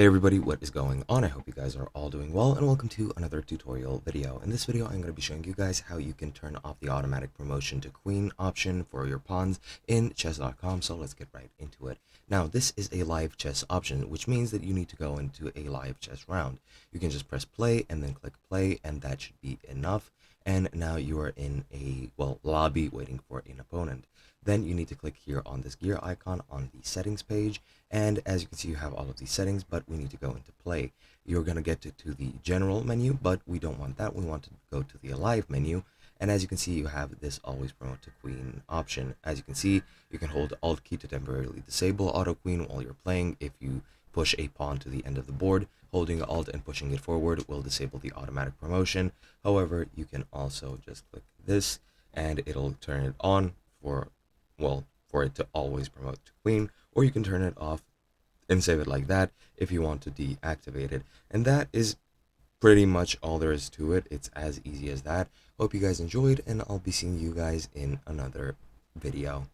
Hey everybody, what is going on? I hope you guys are all doing well, and welcome to another tutorial video. In this video, I'm going to be showing you guys how you can turn off the automatic promotion to queen option for your pawns in chess.com, so let's get right into it. Now, this is a live chess option, which means that you need to go into a live chess round. You can just press play and then click play, and that should be enough. And now you are in a, lobby waiting for an opponent. Then you need to click here on this gear icon on the settings page, and as you can see, you have all of these settings, but we need to go into play. You're going to get to the general menu, but we don't want that. We want to go to the alive menu, and as you can see, you have this always promote to queen option. As you can see, you can hold alt key to temporarily disable auto queen while you're playing. If you push a pawn to the end of the board, holding alt and pushing it forward will disable the automatic promotion. However, you can also just click this and it'll turn it on for it to always promote to queen, or you can turn it off and save it like that if you want to deactivate it. And that is pretty much all there is to it. It's as easy as that. Hope you guys enjoyed, and I'll be seeing you guys in another video.